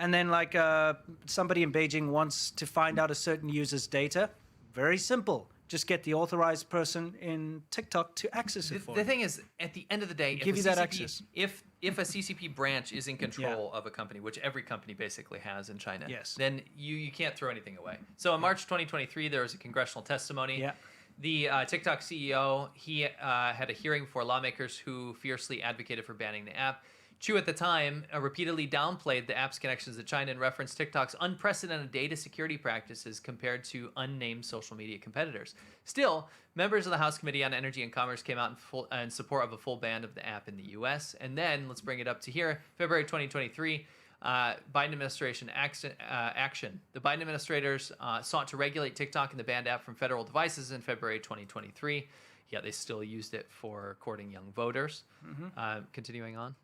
And then like somebody in Beijing wants to find out a certain user's data. Very simple. Just get the authorized person in TikTok to access it for The you. thing is, at the end of the day, Give you that access. if a CCP branch is in control of a company, which every company basically has in China, Yes. then you can't throw anything away. So in March 2023, there was a congressional testimony. Yeah. The TikTok CEO, he had a hearing for lawmakers who fiercely advocated for banning the app. Chu at the time repeatedly downplayed the app's connections to China and referenced TikTok's unprecedented data security practices compared to unnamed social media competitors. Still, members of the House Committee on Energy and Commerce came out in support of a full ban of the app in the U.S. And then, let's bring it up to here, February 2023, Biden administration action. The Biden administrators sought to regulate TikTok and the banned app from federal devices in February 2023. Yet they still used it for courting young voters. Continuing on.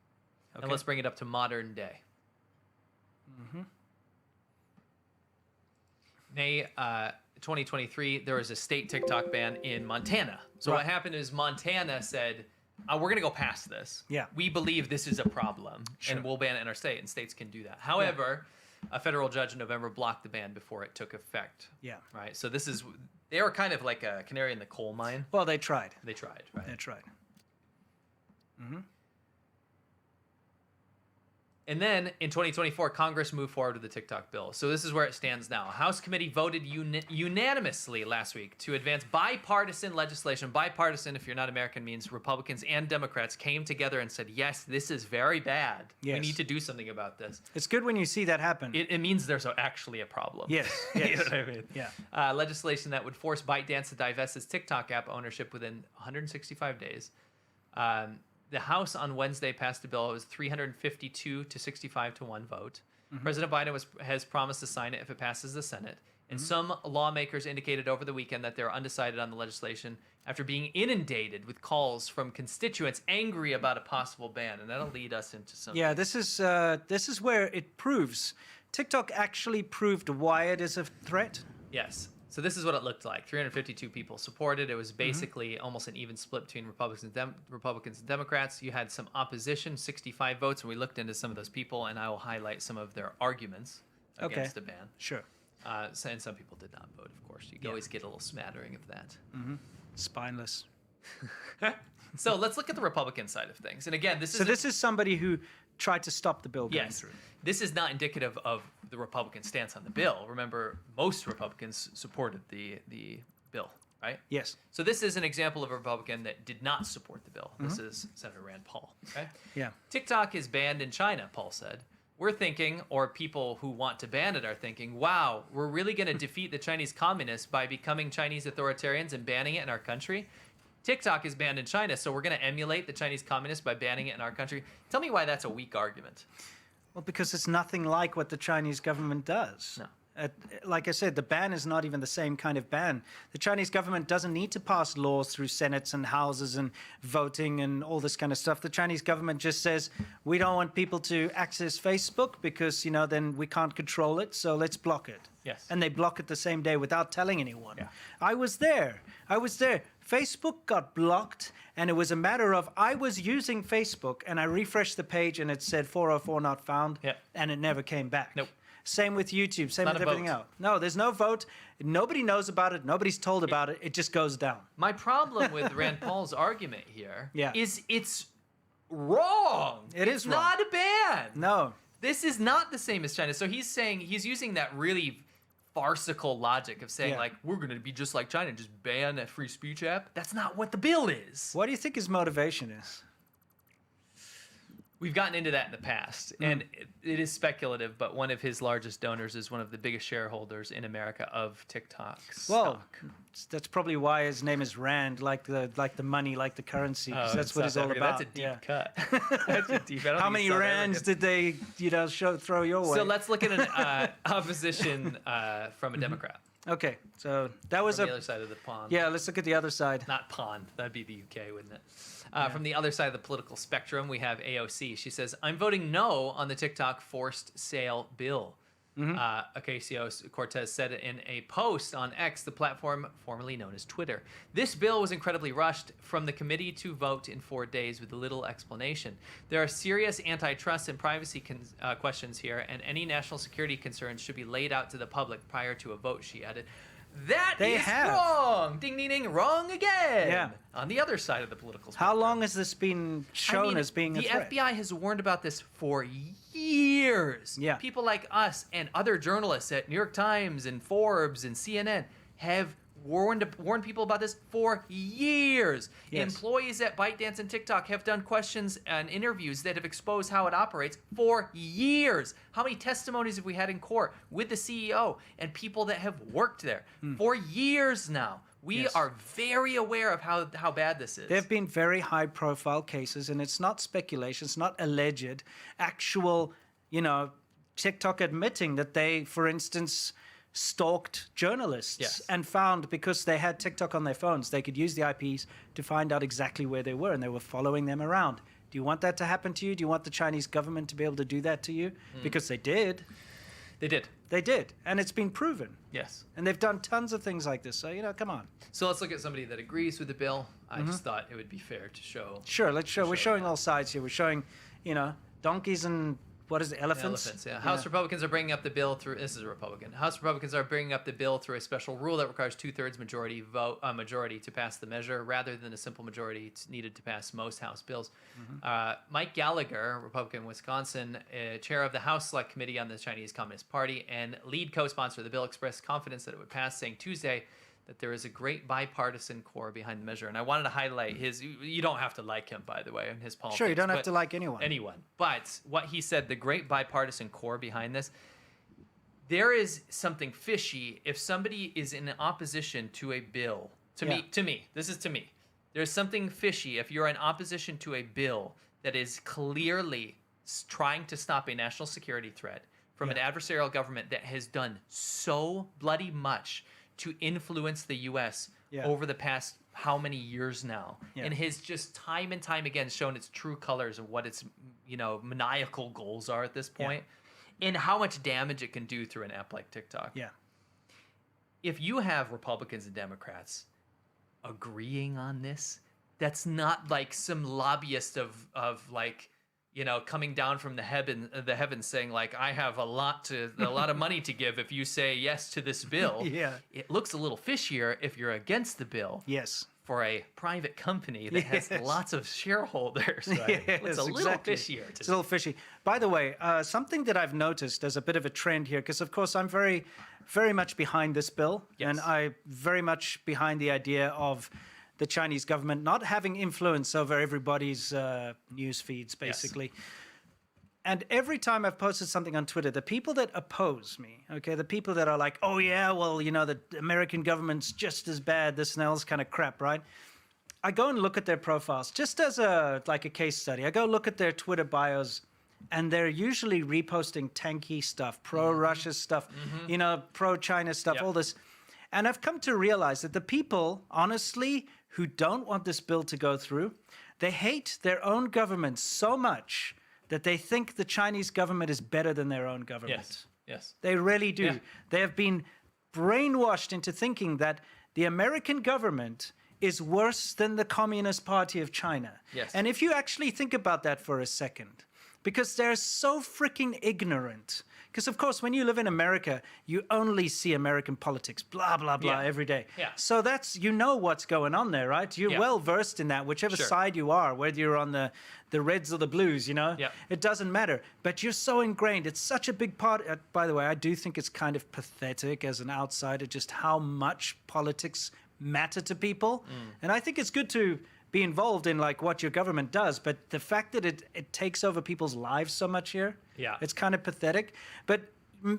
Okay. And let's bring it up to modern day. May 2023, there was a state TikTok ban in Montana. So what happened is Montana said, we're going to go past this. Yeah. We believe this is a problem, and we'll ban it in our state, and states can do that. However, a federal judge in November blocked the ban before it took effect. Yeah. Right? So they were kind of like a canary in the coal mine. Well, they tried. They tried, right? They tried. And then in 2024, Congress moved forward with the TikTok bill. So this is where it stands now. House committee voted unanimously last week to advance bipartisan legislation. Bipartisan, if you're not American, means Republicans and Democrats came together and said, yes, this is very bad. Yes. We need to do something about this. It's good when you see that happen. It means there's actually a problem. Yes. You know what I mean? Yeah. Legislation that would force ByteDance to divest its TikTok app ownership within 165 days. The House on Wednesday passed a bill. It was 352 to 65 to 1 vote. President Biden has promised to sign it if it passes the Senate. And some lawmakers indicated over the weekend that they're undecided on the legislation after being inundated with calls from constituents angry about a possible ban. And that'll lead us into some... Yeah, this is where it proves. TikTok actually proved why it is a threat. Yes. So this is what it looked like. 352 people supported. It was basically almost an even split between Republicans and Democrats. You had some opposition, 65 votes, and we looked into some of those people, and I will highlight some of their arguments against the ban. Sure. And some people did not vote, of course. You can always get a little smattering of that. Spineless. So let's look at the Republican side of things. And again, this is somebody who tried to stop the bill going through. This is not indicative of the Republican stance on the bill. Remember, most Republicans supported the bill, right? Yes. So this is an example of a Republican that did not support the bill. This is Senator Rand Paul, okay? Yeah. TikTok is banned in China, Paul said. We're thinking, or people who want to ban it are thinking, wow, we're really going to defeat the Chinese communists by becoming Chinese authoritarians and banning it in our country? TikTok is banned in China, so we're going to emulate the Chinese communists by banning it in our country. Tell me why that's a weak argument. Well, because it's nothing like what the Chinese government does. No. Like I said, the ban is not even the same kind of ban. The Chinese government doesn't need to pass laws through senates and houses and voting and all this kind of stuff. The Chinese government just says, we don't want people to access Facebook because, then we can't control it, so let's block it. Yes. And they block it the same day without telling anyone. Yeah. I was there. Facebook got blocked, and it was a matter of I was using Facebook, and I refreshed the page, and it said 404 not found, and it never came back. Nope. Same with YouTube, same with everything else. No, there's no vote. Nobody knows about it. Nobody's told about it. It just goes down. My problem with Rand Paul's argument here is it's wrong. It's wrong. Not a ban. No. This is not the same as China. So he's using that really farcical logic of saying, we're going to be just like China and just ban a free speech app. That's not what the bill is. What do you think his motivation is? We've gotten into that in the past, and it is speculative, but one of his largest donors is one of the biggest shareholders in America of TikTok stock. That's probably why his name is Rand, like the money, like the currency. That's what it's all about. That's a deep cut. That's a deep. How many rands did they, throw your way? So let's look at an opposition from a Democrat. Okay, so that was from the other side of the pond. Yeah, let's look at the other side. Not pond. That'd be the UK, wouldn't it? From the other side of the political spectrum, we have AOC. She says, I'm voting no on the TikTok forced sale bill. Ocasio-Cortez said in a post on X, the platform formerly known as Twitter. This bill was incredibly rushed from the committee to vote in 4 days with little explanation. There are serious antitrust and privacy questions here, and any national security concerns should be laid out to the public prior to a vote, she added. That is wrong. Ding, ding, ding. Wrong again. Yeah. On the other side of the political spectrum. How long has this been shown as being a threat? The FBI has warned about this for years. Yeah. People like us and other journalists at New York Times and Forbes and CNN have warned people about this for years. Yes. Employees at ByteDance and TikTok have done questions and interviews that have exposed how it operates for years. How many testimonies have we had in court with the CEO and people that have worked there for years now? We are very aware of how bad this is. There have been very high-profile cases, and it's not speculation, it's not alleged, actual, TikTok admitting that they, for instance, stalked journalists and found, because they had TikTok on their phones, they could use the IPs to find out exactly where they were, and they were following them around. Do you want that to happen to you? Do you want the Chinese government to be able to do that to you? Because they did. They did. They did, and it's been proven. Yes. And they've done tons of things like this, so, come on. So let's look at somebody that agrees with the bill. I just thought it would be fair to show. Sure, let's show. We're showing all sides here. We're showing, donkeys and, what is it, elephants? Elephants, yeah. House Republicans are bringing up the bill through. This is a Republican. House Republicans are bringing up the bill through a special rule that requires 2/3 majority to pass the measure, rather than a simple majority needed to pass most House bills. Mike Gallagher, Republican, Wisconsin, chair of the House Select Committee on the Chinese Communist Party and lead co-sponsor of the bill, expressed confidence that it would pass, saying Tuesday that there is a great bipartisan core behind the measure. And I wanted to highlight you don't have to like him, by the way, and his politics. Sure, you don't have to like anyone. But what he said, the great bipartisan core behind this, there is something fishy if somebody is in opposition to a bill. To me, this is to me. There's something fishy if you're in opposition to a bill that is clearly trying to stop a national security threat from an adversarial government that has done so bloody much to influence the U.S. over the past how many years now, and has just time and time again shown its true colors of what its maniacal goals are at this point, and how much damage it can do through an app like TikTok. Yeah. If you have Republicans and Democrats agreeing on this, that's not like some lobbyist of like, coming down from the heavens saying like, I have a lot of money to give if you say yes to this bill. It looks a little fishier if you're against the bill. Yes. For a private company that has lots of shareholders, right? It's a little fishier. It's a little fishy. By the way, something that I've noticed as a bit of a trend here, because of course I'm very, very much behind this bill, and I'm very much behind the idea of the Chinese government not having influence over everybody's news feeds, basically. And every time I've posted something on Twitter, the people that oppose me, the people that are like, oh yeah, well, the American government's just as bad, this and else kind of crap, right? I go and look at their profiles, just as a case study. I go look at their Twitter bios, and they're usually reposting tanky stuff, pro-Russia stuff, pro-China stuff, all this. And I've come to realize that the people, honestly, who don't want this bill to go through, they hate their own government so much that they think the Chinese government is better than their own government. Yes. They really do. They have been brainwashed into thinking that the American government is worse than the Communist Party of China. Yes. And if you actually think about that for a second, because they're so freaking ignorant. Because, of course, when you live in America, you only see American politics, blah, blah, blah, every day. So that's, what's going on there, right? You're well versed in that, whichever side you are, whether you're on the Reds or the Blues, It doesn't matter. But you're so ingrained. It's such a big part. By the way, I do think it's kind of pathetic as an outsider just how much politics matter to people. And I think it's good to be involved in like what your government does, but the fact that it takes over people's lives so much here, it's kind of pathetic. But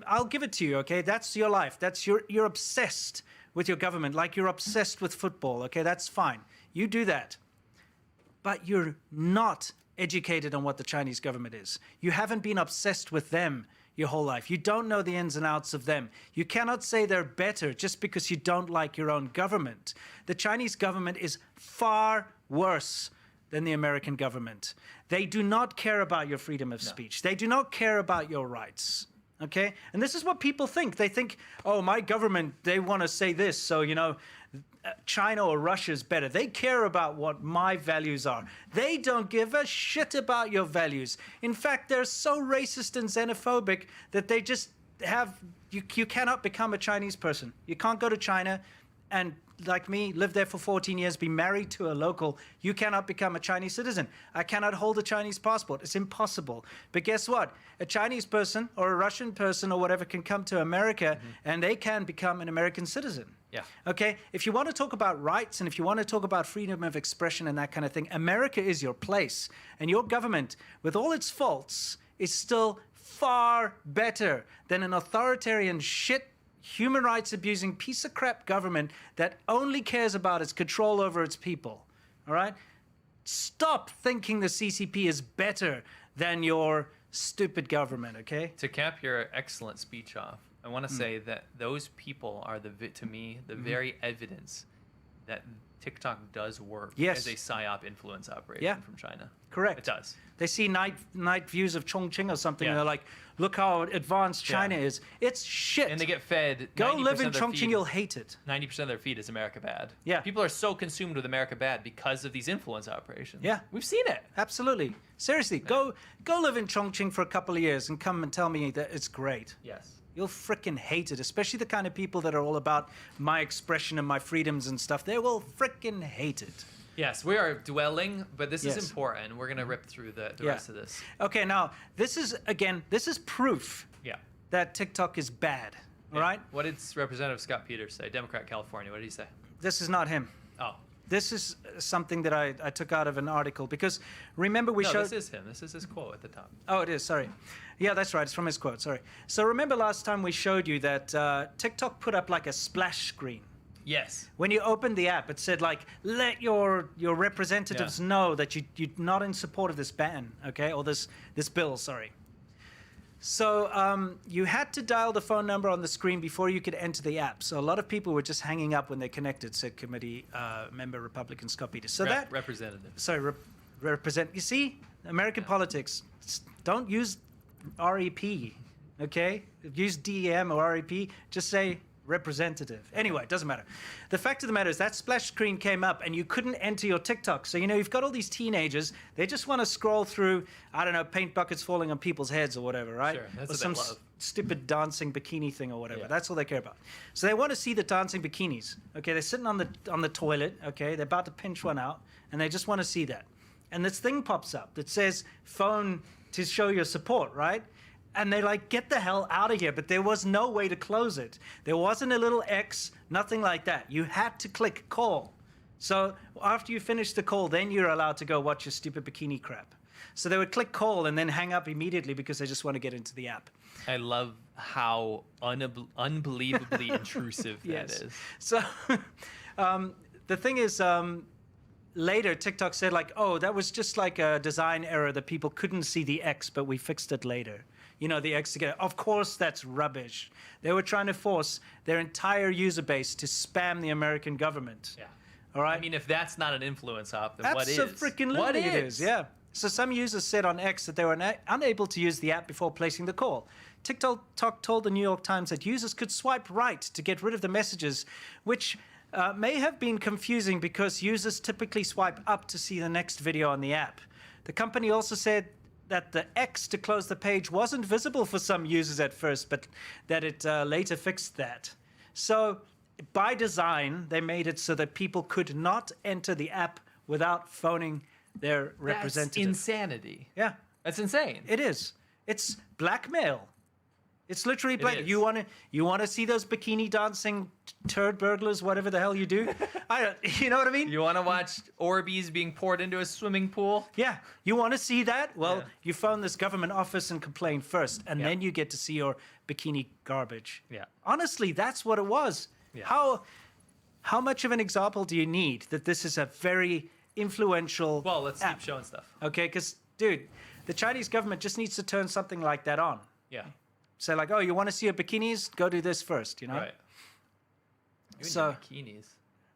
I'll give it to you, okay? That's your life. That's you're obsessed with your government, like you're obsessed with football, okay? That's fine. You do that. But you're not educated on what the Chinese government is. You haven't been obsessed with them your whole life. You don't know the ins and outs of them. You cannot say they're better just because you don't like your own government. The Chinese government is far worse than the American government. They do not care about your freedom of speech. They do not care about your rights. Okay? And this is what people think. They think, oh, my government, they want to say this. So, China or Russia is better. They care about what my values are. They don't give a shit about your values. In fact, they're so racist and xenophobic that they just have, you cannot become a Chinese person. You can't go to China and, like me, live there for 14 years, be married to a local. You cannot become a Chinese citizen. I cannot hold a Chinese passport. It's impossible. But guess what? A Chinese person or a Russian person or whatever can come to America and they can become an American citizen. Yeah. Okay? If you want to talk about rights and if you want to talk about freedom of expression and that kind of thing, America is your place. And your government, with all its faults, is still far better than an authoritarian shit human rights abusing piece of crap government that only cares about its control over its people. All right? Stop thinking the CCP is better than your stupid government, okay? To cap your excellent speech off, I want to say that those people are to me the very evidence that TikTok does work Yes. as a psyop influence operation from China. Correct. It does. They see night views of Chongqing or something, Yeah. and they're like, look how advanced China is. It's shit. And they get fed. Go 90% live in of their Chongqing, feed- you'll hate it. 90% of their feed is America bad. Yeah. People are so consumed with America bad because of these influence operations. Yeah. We've seen it. Absolutely. Seriously, go live in Chongqing for a couple of years and come and tell me that it's great. Yes. You'll frickin' hate it, especially the kind of people that are all about my expression and my freedoms and stuff. They will frickin' hate it. Yes, we are dwelling, but this Yes. is important. We're going to rip through the Yeah. rest of this. Okay, now, this is proof Yeah. that TikTok is bad, all Yeah. right? What did Representative Scott Peters say? Democrat, California. What did he say? This is not him. Oh. This is something that I took out of an article because remember we No, showed... this is him. This is his quote at the top. Oh, it is, sorry. Yeah, that's right, it's from his quote, sorry. So remember last time we showed you that TikTok put up like a splash screen. Yes. When you opened the app, it said like, let your representatives know that you're not in support of this ban, okay? Or this bill, sorry. So you had to dial the phone number on the screen before you could enter the app. So a lot of people were just hanging up when they connected, said committee member Republican Scott Peters. So that... Representative. Sorry, represent... You see, American politics, don't use REP, okay? Use DEM or REP, just say representative. Anyway, it doesn't matter. The fact of the matter is that splash screen came up and you couldn't enter your TikTok. So, you've got all these teenagers, they just want to scroll through, I don't know, paint buckets falling on people's heads or whatever, right? Sure, that's or what some they love. stupid dancing bikini thing or whatever. Yeah. That's all they care about. So they want to see the dancing bikinis. Okay, they're sitting on the toilet, okay? They're about to pinch one out and they just want to see that. And this thing pops up that says phone to show your support, right? And they like, get the hell out of here. But there was no way to close it. There wasn't a little X, nothing like that. You had to click call. So after you finish the call, then you're allowed to go watch your stupid bikini crap. So they would click call and then hang up immediately because they just want to get into the app. I love how unbelievably intrusive that is. So the thing is, later TikTok said like, oh, that was just like a design error that people couldn't see the X, but we fixed it later. The X together. Of course, that's rubbish. They were trying to force their entire user base to spam the American government. Yeah. All right? I mean, if that's not an influence op, then what is? Absolutely it is, yeah. So some users said on X that they were unable to use the app before placing the call. TikTok told the New York Times that users could swipe right to get rid of the messages, which may have been confusing because users typically swipe up to see the next video on the app. The company also said that the X to close the page wasn't visible for some users at first, but that it later fixed that. So by design, they made it so that people could not enter the app without phoning their representative. That's insanity. Yeah. That's insane. It is. It's blackmail. It's literally black. is. You want to see those bikini dancing turd burglars, whatever the hell you do? You know what I mean? You want to watch Orbeez being poured into a swimming pool? Yeah. You want to see that? Well, Yeah. you phone this government office and complain first, and then you get to see your bikini garbage. Yeah. Honestly, that's what it was. Yeah. How much of an example do you need that this is a very influential Well, let's app? keep showing stuff. Okay, because, dude, the Chinese government just needs to turn something like that on. Yeah. Say like, oh, you want to see your bikinis? Go do this first, Right. Even So- the bikinis.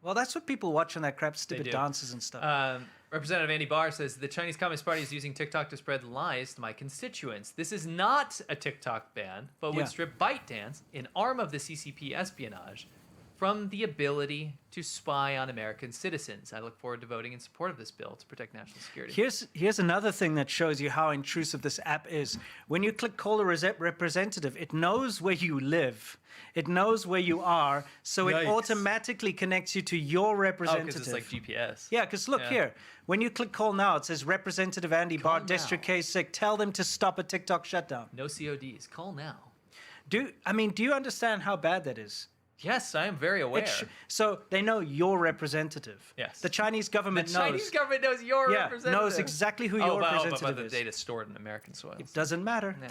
Well, that's what people watch on that crap, stupid do. dances and stuff. Representative Andy Barr says the Chinese Communist Party is using TikTok to spread lies to my constituents. This is not a TikTok ban, but would strip ByteDance, an arm of the CCP espionage, from the ability to spy on American citizens. I look forward to voting in support of this bill to protect national security. Here's another thing that shows you how intrusive this app is. When you click call a representative, it knows where you live. It knows where you are, so it automatically connects you to your representative. Oh, because it's like GPS. Yeah, because look here. When you click call now, it says Representative Andy Barr, District K6. Tell them to stop a TikTok shutdown. No CODs. Call now. Do you understand how bad that is? Yes, I am very aware. So they know your representative. Yes. The Chinese government knows. The Chinese government knows your representative. Knows exactly who your representative but the is. data stored in American soil. It doesn't matter. Yeah.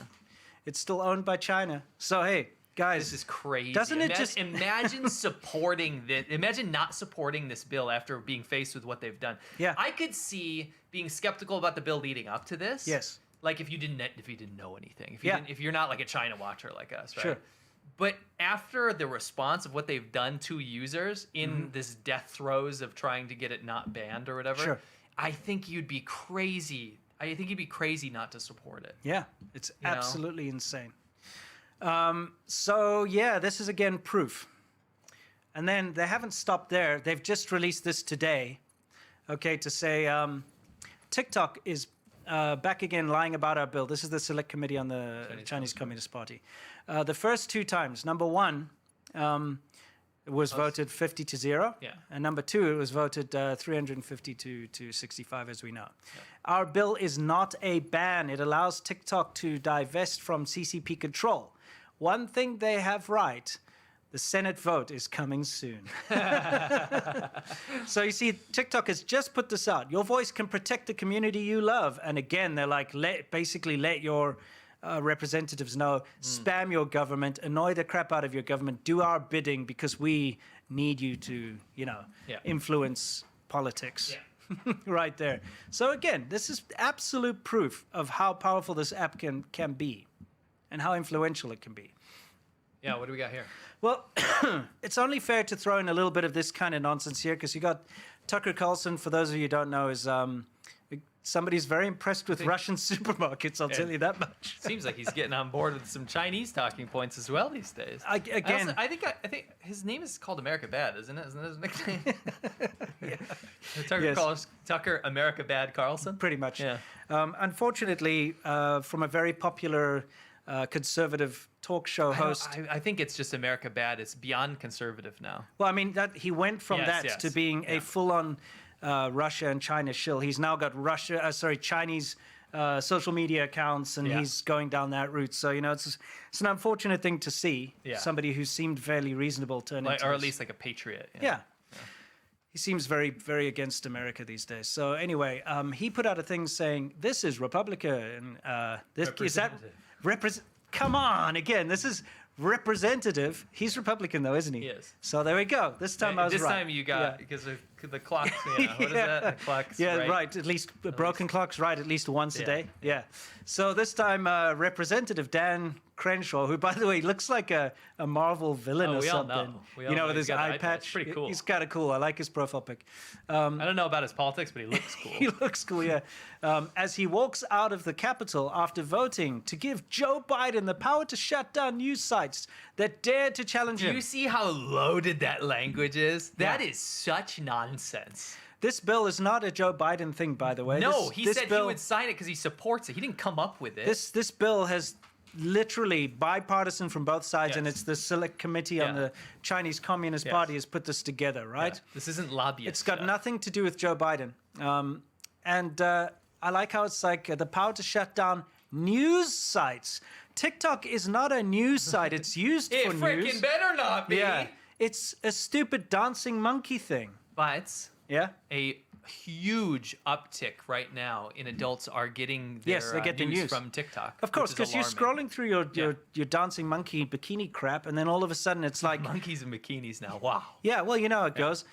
It's still owned by China. So hey, guys, this is crazy. Doesn't it just imagine supporting this? Imagine not supporting this bill after being faced with what they've done. Yeah. I could see being skeptical about the bill leading up to this. Yes. Like if you didn't know anything. If you're not like a China watcher like us, right? Sure. But after the response of what they've done to users in this death throes of trying to get it not banned or whatever, I think you'd be crazy. I think you'd be crazy not to support it. Yeah, it's absolutely insane. So yeah, this is again proof. And then they haven't stopped there. They've just released this today, okay, to say TikTok is back again lying about our bill. This is the Select Committee on the Chinese Communist Party. The first two times, number one, it was voted 50-0. Yeah. And number two, it was voted 350 to 65, as we know. Yeah. Our bill is not a ban. It allows TikTok to divest from CCP control. One thing they have right, the Senate vote is coming soon. So you see, TikTok has just put this out. Your voice can protect the community you love. And again, they're like, basically let your representatives know, spam your government, annoy the crap out of your government, do our bidding because we need you to, influence politics. Yeah. Right there. So again, this is absolute proof of how powerful this app can be and how influential it can be. Yeah, what do we got here? Well, it's only fair to throw in a little bit of this kind of nonsense here because you got Tucker Carlson, for those of you who don't know, is somebody's very impressed with Russian supermarkets, I'll tell you that much. Seems like he's getting on board with some Chinese talking points as well these days. I think his name is called America Bad, isn't it? Isn't that his nickname? Tucker America Bad Carlson? Pretty much. Yeah. Unfortunately, from a very popular conservative talk show host. I think it's just America Bad. It's beyond conservative now. Well, I mean, that he went from to being a full-on Russia and China shill. He's now got Chinese social media accounts, and he's going down that route. So, it's an unfortunate thing to see. Yeah. Somebody who seemed fairly reasonable turn into or at least like a patriot. Yeah. He seems very, very against America these days. So anyway, he put out a thing saying, this is Republican. Is that come on, again, this is representative. He's Republican, though, isn't he? Yes. So there we go. This time I was right. This time you got, because of the clocks, what is that? The clocks, right. At least broken clocks, right, at least once a day. Yeah. So this time, Representative Dan Crenshaw, who, by the way, looks like a Marvel villain or something. We all know. With his eye patch. Pretty cool. He's kind of cool. I like his profile pic. I don't know about his politics, but he looks cool. He looks cool, yeah. As he walks out of the Capitol after voting to give Joe Biden the power to shut down news sites that dare to challenge him. Do you see how loaded that language is? That is such nonsense. This bill is not a Joe Biden thing, by the way. No, he said he would sign it because he supports it. He didn't come up with it. This bill has literally bipartisan from both sides, and it's the Select Committee on the Chinese Communist Party has put this together, right? Yeah. This isn't lobbyist. It's got nothing to do with Joe Biden. And I like how it's like the power to shut down news sites. TikTok is not a news site. It's used for news. It freaking better not be. Yeah. It's a stupid dancing monkey thing. But a huge uptick right now in adults are getting their news from TikTok. Of course, because you're scrolling through your dancing monkey bikini crap, and then all of a sudden it's like monkeys and bikinis now. Wow. Yeah, well, you know how it goes.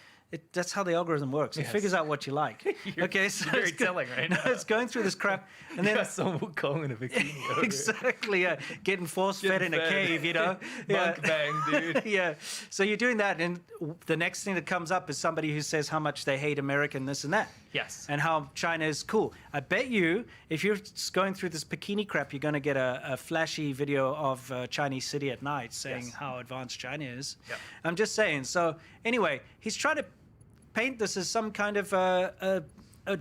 That's how the algorithm works. It Yes. figures out what you like. Okay, so very it's go- telling right now. It's going through this crap, and then some Wukong in a bikini. over exactly, getting force fed in a fed. cave, you know. Monk bang, dude. Yeah. So you're doing that, and the next thing that comes up is somebody who says how much they hate America and this and that. Yes. And how China is cool. I bet you, if you're just going through this bikini crap, you're going to get a flashy video of Chinese city at night saying Yes. how advanced China is. Yep. I'm just saying. So anyway, he's trying to paint this as some kind of a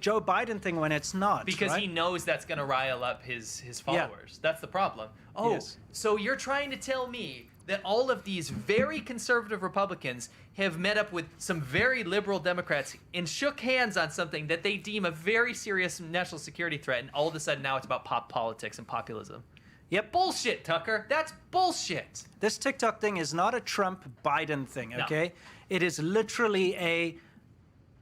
Joe Biden thing when it's not. Because right? he knows that's going to rile up his followers. That's the problem. Oh, Yes. so you're trying to tell me that all of these very conservative Republicans have met up with some very liberal Democrats and shook hands on something that they deem a very serious national security threat, and all of a sudden now it's about pop politics and populism. Yep. Bullshit, Tucker. That's bullshit. This TikTok thing is not a Trump-Biden thing, No. okay? It is literally a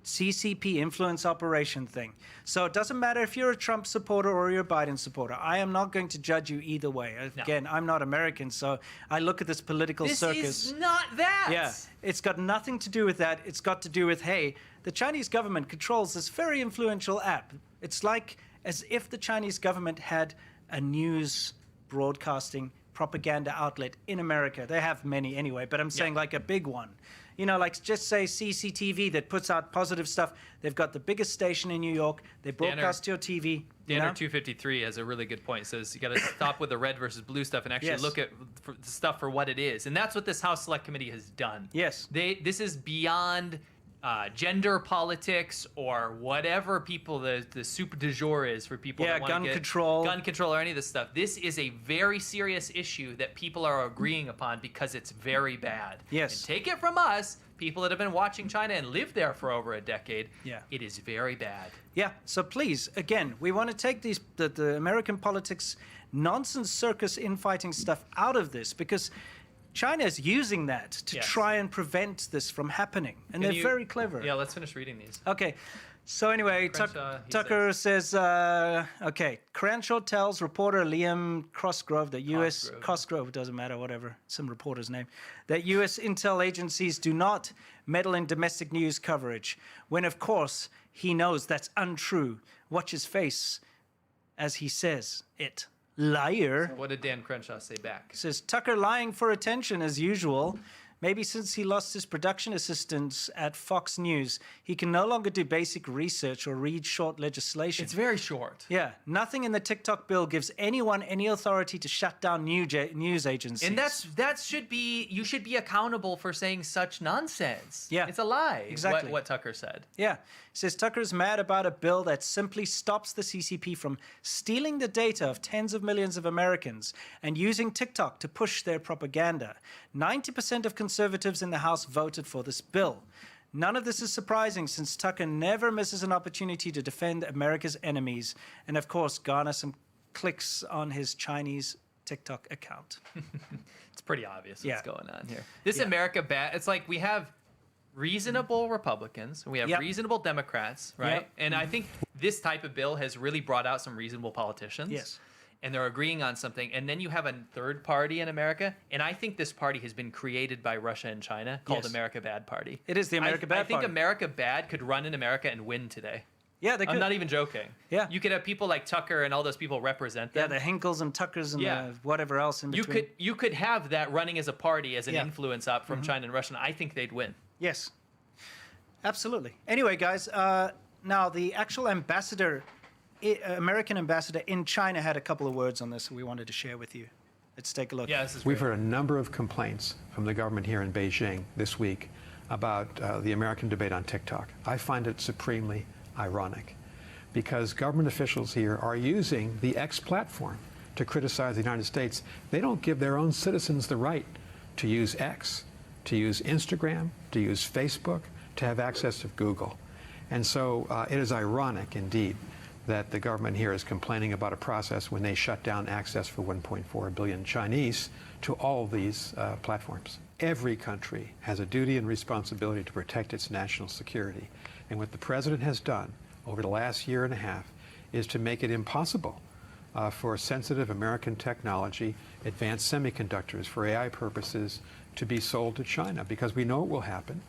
CCP influence operation thing. So it doesn't matter if you're a Trump supporter or you're a Biden supporter. I am not going to judge you either way. No. Again, I'm not American, so I look at this political This circus. is not that. Yeah, it's got nothing to do with that. It's got to do with, hey, the Chinese government controls this very influential app. It's like as if the Chinese government had a news broadcasting propaganda outlet in America. They have many anyway, but I'm saying like a big one. You know, like just say CCTV that puts out positive stuff. They've got the biggest station in New York. They broadcast to your TV. You know? Danner 253 has a really good point. It says you got to stop with the red versus blue stuff and actually Yes. look at the stuff for what it is. And that's what this House Select Committee has done. Yes. This is beyond gender politics or whatever people the super du jour is for people Yeah, that want gun to get control. gun control or any of this stuff. This is a very serious issue that people are agreeing upon because it's very bad. Yes. And take it from us, people that have been watching China and lived there for over a decade. Yeah. It is very bad. Yeah, so please, again, we want to take the American politics nonsense circus infighting stuff out of this because China is using that to Yes. try and prevent this from happening. And they're very clever. Yeah, let's finish reading these. Okay, so anyway, Crenshaw, he Tucker says, okay, Crenshaw tells reporter Liam Cosgrove that U.S. Cosgrove, doesn't matter, whatever, some reporter's name, that U.S. intel agencies do not meddle in domestic news coverage, when of course he knows that's untrue. Watch his face as he says it. Liar. What did Dan Crenshaw say back? Says Tucker lying for attention as usual. Maybe since he lost his production assistants at Fox News, he can no longer do basic research or read short legislation. It's very short. Yeah, nothing in the TikTok bill gives anyone any authority to shut down news agencies. And that should be, you should be accountable for saying such nonsense. Yeah, It's a lie. exactly. What Tucker said. Yeah. Says Tucker's mad about a bill that simply stops the CCP from stealing the data of tens of millions of Americans and using TikTok to push their propaganda. 90% of conservatives in the House voted for this bill. None of this is surprising since Tucker never misses an opportunity to defend America's enemies and, of course, garner some clicks on his Chinese TikTok account. It's pretty obvious Yeah. what's going on here. This Yeah. America bad. It's like we have reasonable Republicans and we have Yep. reasonable Democrats, right? Yep. And I think this type of bill has really brought out some reasonable politicians. Yes. And they're agreeing on something. And then you have a third party in America. And I think this party has been created by Russia and China called Yes. America Bad Party. It is the America Bad I think Party. America Bad could run in America and win today. Yeah, they could. I'm not even joking. Yeah. You could have people like Tucker and all those people represent Yeah, them. the Hinkles and Tuckers and Yeah. the whatever else in between. You could have that running as a party as an Yeah. influence up from China and Russia. And I think they'd win. Yes, absolutely. Anyway, guys, now the actual ambassador, American ambassador in China had a couple of words on this we wanted to share with you. Let's take a look. Yeah, this is We've great. heard a number of complaints from the government here in Beijing this week about the American debate on TikTok. I find it supremely ironic because government officials here are using the X platform to criticize the United States. They don't give their own citizens the right to use X, to use Instagram, to use Facebook, to have access to Google. And so it is ironic indeed that the government here is complaining about a process when they shut down access for 1.4 billion Chinese to all of these platforms. Every country has a duty and responsibility to protect its national security. And what the president has done over the last year and a half is to make it impossible for sensitive American technology, advanced semiconductors for AI purposes, to be sold to China, because we know it will happen.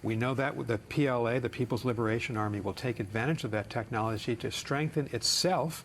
We know that the PLA, the People's Liberation Army, will take advantage of that technology to strengthen itself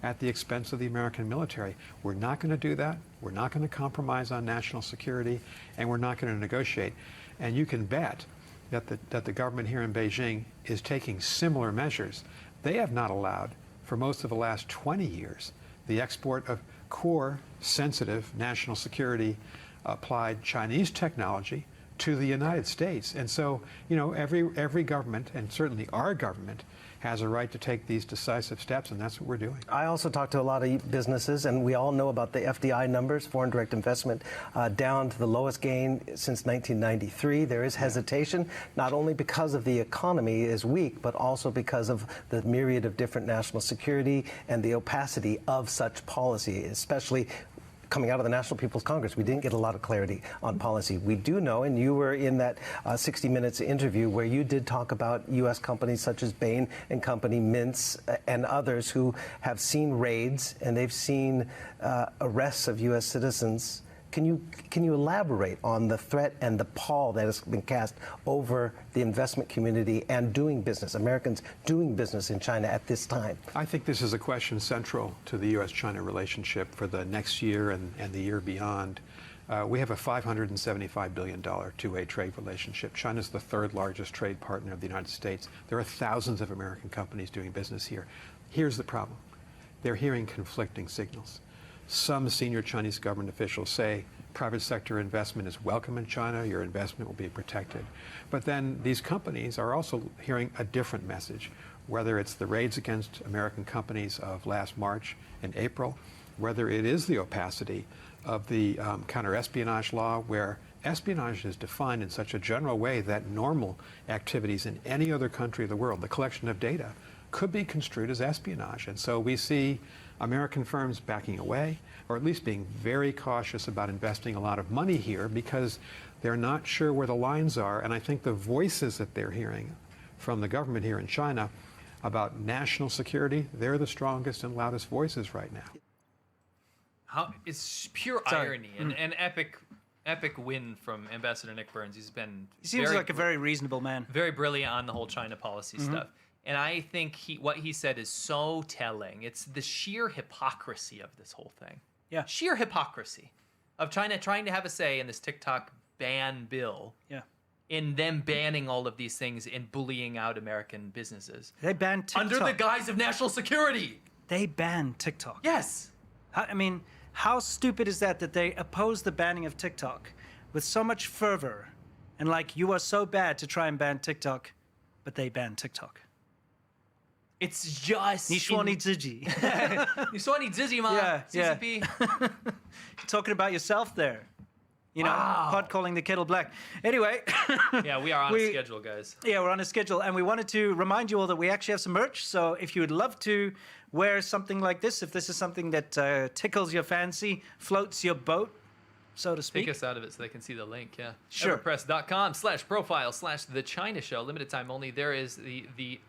at the expense of the American military. We're not going to do that. We're not going to compromise on national security, and we're not going to negotiate. And you can bet that the government here in Beijing is taking similar measures. They have not allowed, for most of the last 20 years, the export of core, sensitive, national security applied Chinese technology to the United States. And so, you know, every government, and certainly our government, has a right to take these decisive steps, and that's what we're doing. I also talked to a lot of businesses, and we all know about the FDI numbers, foreign direct investment, down to the lowest gain since 1993. There is hesitation, not only because of the economy is weak, but also because of the myriad of different national security and the opacity of such policy, especially coming out of the National People's Congress. We didn't get a lot of clarity on policy. We do know, and you were in that 60 Minutes interview where you did talk about U.S. companies such as Bain and Company, Mintz, and others who have seen raids and they've seen arrests of U.S. citizens. Can you elaborate on the threat and the pall that has been cast over the investment community and doing business, Americans doing business in China at this time? I think this is a question central to the U.S.-China relationship for the next year and the year beyond. We have a $575 billion two-way trade relationship. China's the third largest trade partner of the United States. There are thousands of American companies doing business here. Here's the problem. They're hearing conflicting signals. Some senior Chinese government officials say private sector investment is welcome in China, your investment will be protected. But then these companies are also hearing a different message, whether it's the raids against American companies of last March and April, whether it is the opacity of the counter-espionage law, where espionage is defined in such a general way that normal activities in any other country of the world, the collection of data, could be construed as espionage. And so we see American firms backing away, or at least being very cautious about investing a lot of money here because they're not sure where the lines are. And I think the voices that they're hearing from the government here in China about national security, they're the strongest and loudest voices right now. It's pure irony and an epic win from Ambassador Nick Burns. He seems like a very reasonable man. Very brilliant on the whole China policy stuff. And I think what he said is so telling. It's the sheer hypocrisy of this whole thing. Yeah. Sheer hypocrisy of China trying to have a say in this TikTok ban bill. Yeah. In them banning all of these things and bullying out American businesses. They banned TikTok. Under the guise of national security. They banned TikTok. Yes. I mean, how stupid is that they oppose the banning of TikTok with so much fervor and like you are so bad to try and ban TikTok, but they banned TikTok. It's just... 你说你自己. 你说你自己吗? Yeah, yeah. CCP. Talking about yourself there. You know, pot calling the kettle black. Anyway. Yeah, we are on a schedule, guys. Yeah, we're on a schedule. And we wanted to remind you all that we actually have some merch. So if you would love to wear something like this, if this is something that tickles your fancy, floats your boat, so to speak. Take us out of it so they can see the link, yeah. Sure. Everpress.com/profile/The China Show. Limited time only. There is the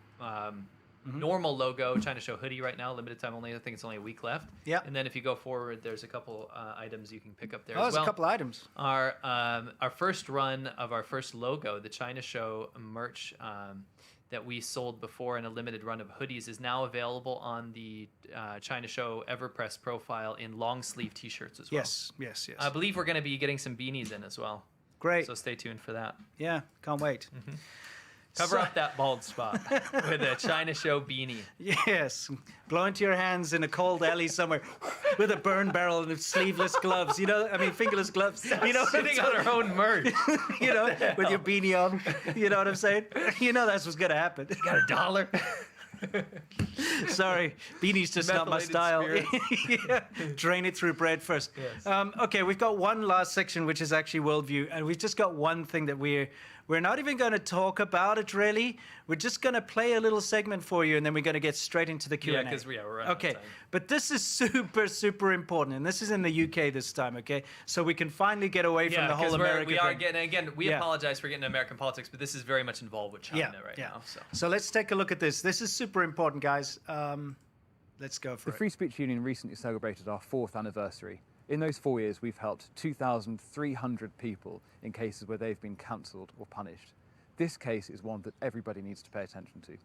normal logo China Show hoodie right now, limited time only. I think it's only a week left. Yeah. And then if you go forward, there's a couple items you can pick up there Oh, as there's well. a couple items. Our first run of our first logo, the China Show merch that we sold before in a limited run of hoodies, is now available on the China Show Everpress profile in long sleeve t-shirts as well. Yes, yes, yes. I believe we're going to be getting some beanies in as well. Great. So stay tuned for that. Yeah, can't wait. Cover up that bald spot with a China Show beanie. Yes, blow into your hands in a cold alley somewhere with a burn barrel and sleeveless gloves. You know, I mean, fingerless gloves. You know, Sitting on our own merch. You know, with your beanie on. You know what I'm saying? You know that's what's gonna happen. You got $1? Sorry, beanie's just not my Methylated style. Yeah. Drain it through bread first. Yes. Okay, we've got one last section, which is actually worldview, and we've just got one thing that we're not even going to talk about it really. We're just going to play a little segment for you, and then we're going to get straight into the Q&A. Yeah, because we're running out of Okay, time. but this is super, super important, and this is in the UK this time, okay? So we can finally get away from the whole America we are thing. getting, again, we Yeah. apologize for getting to American politics, but this is very much involved with China now. So let's take a look at this. This is super important, guys. Let's go for The it. Free Speech Union recently celebrated our 4th anniversary. In those 4 years, we've helped 2,300 people in cases where they've been cancelled or punished. This case is one that everybody needs to pay attention to.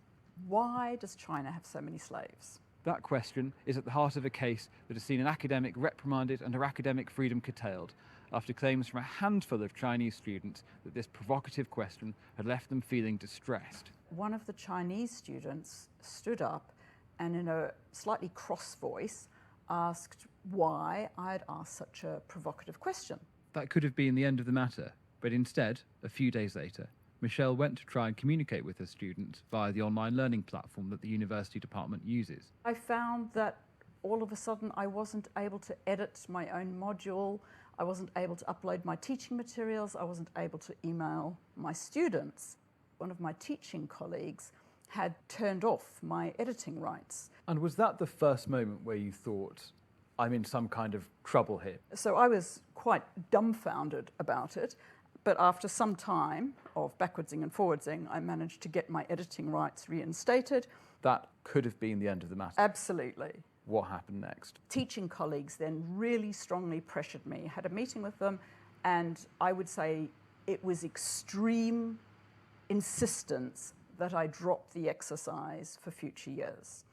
Why does China have so many slaves? That question is at the heart of a case that has seen an academic reprimanded and her academic freedom curtailed after claims from a handful of Chinese students that this provocative question had left them feeling distressed. One of the Chinese students stood up and in a slightly cross voice asked why I had asked such a provocative question. That could have been the end of the matter, but instead, a few days later, Michelle went to try and communicate with her students via the online learning platform that the university department uses. I found that all of a sudden I wasn't able to edit my own module, I wasn't able to upload my teaching materials, I wasn't able to email my students. One of my teaching colleagues had turned off my editing rights. And was that the first moment where you thought, I'm in some kind of trouble here? So I was quite dumbfounded about it. But after some time of backwardsing and forwardsing, I managed to get my editing rights reinstated. That could have been the end of the matter. Absolutely. What happened next? Teaching colleagues then really strongly pressured me. I had a meeting with them, and I would say it was extreme insistence that I drop the exercise for future years.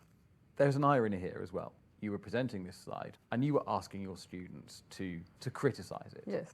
There's an irony here as well. You were presenting this slide, and you were asking your students to criticise it. Yes.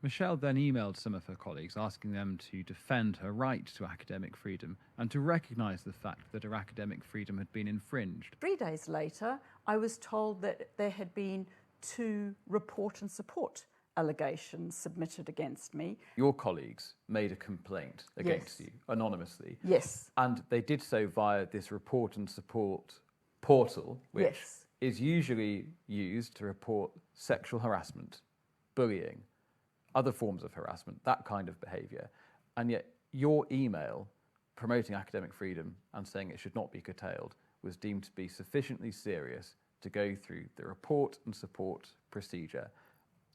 Michelle then emailed some of her colleagues asking them to defend her right to academic freedom and to recognise the fact that her academic freedom had been infringed. 3 days later, I was told that there had been 2 report and support allegations submitted against me. Your colleagues made a complaint against Yes. you anonymously. Yes. And they did so via this report and support portal, which Yes. is usually used to report sexual harassment, bullying, other forms of harassment, that kind of behaviour. And yet your email promoting academic freedom and saying it should not be curtailed was deemed to be sufficiently serious to go through the report and support procedure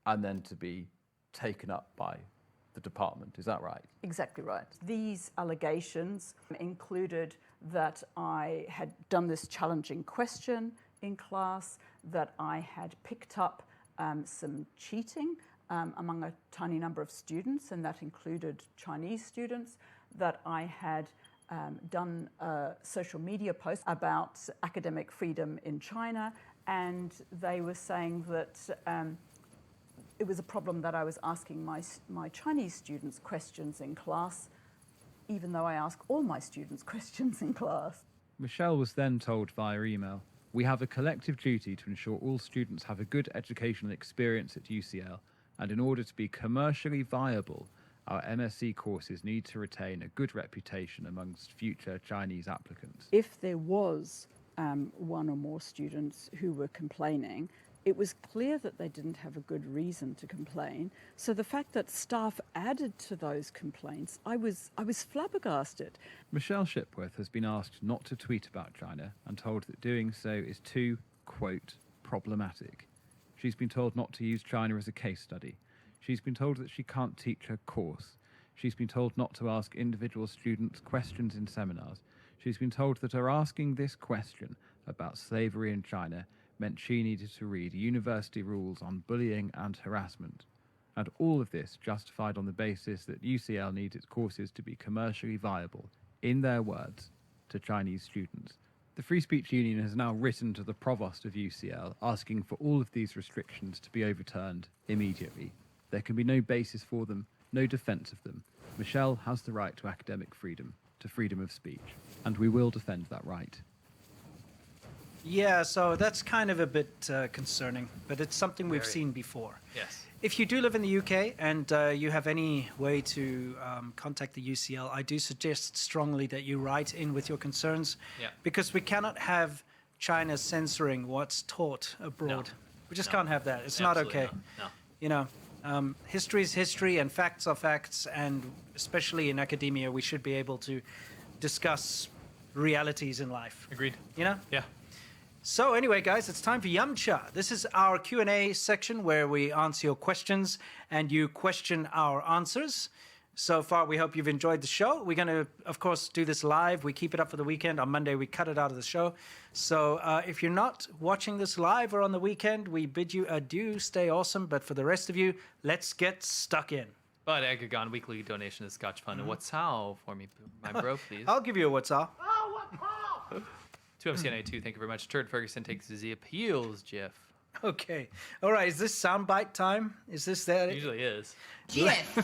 and then to be taken up by the department. Is that right? Exactly right. These allegations included that I had done this challenging question in class, that I had picked up some cheating among a tiny number of students, and that included Chinese students, that I had done a social media post about academic freedom in China, and they were saying that it was a problem that I was asking my Chinese students questions in class, even though I ask all my students questions in class. Michelle was then told via email, "We have a collective duty to ensure all students have a good educational experience at UCL, and in order to be commercially viable, our MSc courses need to retain a good reputation amongst future Chinese applicants." If there was one or more students who were complaining, it was clear that they didn't have a good reason to complain. So the fact that staff added to those complaints, I was flabbergasted. Michelle Shipworth has been asked not to tweet about China and told that doing so is too, quote, problematic. She's been told not to use China as a case study. She's been told that she can't teach her course. She's been told not to ask individual students questions in seminars. She's been told that her asking this question about slavery in China meant she needed to read university rules on bullying and harassment. And all of this justified on the basis that UCL needs its courses to be commercially viable, in their words, to Chinese students. The Free Speech Union has now written to the provost of UCL asking for all of these restrictions to be overturned immediately. There can be no basis for them, no defence of them. Michelle has the right to academic freedom, to freedom of speech, and we will defend that right. Yeah, so that's kind of a bit concerning, but it's something we've Very. seen before. Yes. If you do live in the UK and you have any way to contact the UCL, I do suggest strongly that you write in with your concerns, Yeah. because we cannot have China censoring what's taught abroad. We just can't have that. It's not Absolutely okay. No. You know, history is history and facts are facts, and especially in academia, we should be able to discuss realities in life. Agreed. You know? Yeah. So anyway, guys, it's time for Yamcha. This is our Q&A section where we answer your questions and you question our answers. So far, we hope you've enjoyed the show. We're going to, of course, do this live. We keep it up for the weekend. On Monday, we cut it out of the show. So if you're not watching this live or on the weekend, we bid you adieu. Stay awesome. But for the rest of you, let's get stuck in. But Agagon weekly donation to Scotch Fund. And what's how for me, my bro, please. I'll give you a what's up. 2MCNA2, thank you very much. Turd Ferguson takes the appeals, Jeff. Okay. All right. Is this soundbite time? Is this that? Usually is. Jeff,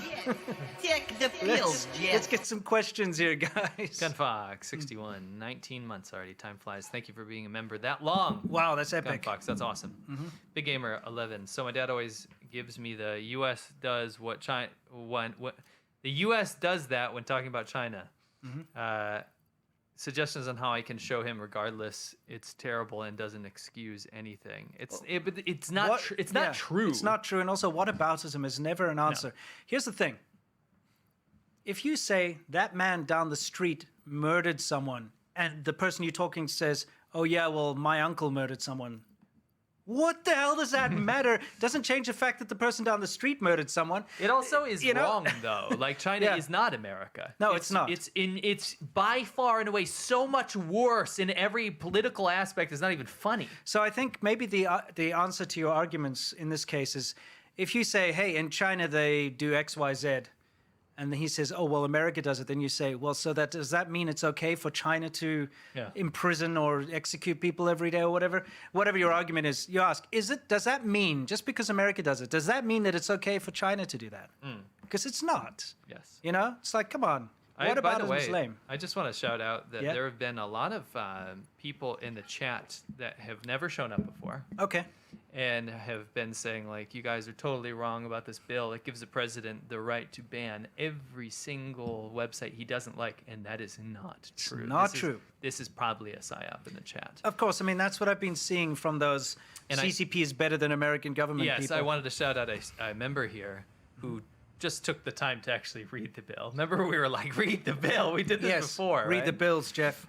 check the pills, Jeff. Let's get some questions here, guys. Gunfox, 61, 19 months already. Time flies. Thank you for being a member that long. Wow, that's epic. Gunfox, that's awesome. Big Gamer, 11. So my dad always gives me the U.S. does what China what the U.S. does that when talking about China. Suggestions on how I can show him, regardless, it's terrible and doesn't excuse anything. But it's not. It's not true. It's not true. And also, whataboutism is never an answer. Here's the thing. If you say that man down the street murdered someone, and the person you're talking says, "Oh yeah, well, my uncle murdered someone," what the hell does that matter? Doesn't change the fact that the person down the street murdered someone. It also is wrong, though. Like, China Yeah. is not America. No, it's not. It's by far and away so much worse in every political aspect. It's not even funny. So I think maybe the answer to your arguments in this case is, if you say, "Hey, in China they do X, Y, Z," and then he says, "Oh, well, America does it," then you say, "Well, so does that mean it's okay for China to imprison or execute people every day or whatever?" Whatever your argument is, you ask, does that mean, just because America does it, does that mean that it's okay for China to do that? Because it's not. Yes. You know, it's like, come on. What By about the it way, is lame? I just want to shout out that Yeah. there have been a lot of people in the chat that have never shown up before Okay. and have been saying, like, you guys are totally wrong about this bill. It gives the president the right to ban every single website he doesn't like, and that is not true. not This is- true. This is probably a psyop in the chat. Of course. I mean, that's what I've been seeing from those And CCP is better than American government Yes, people. I wanted to shout out a member here who just took the time to actually read the bill. Remember, we were like, read the bill. We did this Yes, before, read right? the bills, Jeff.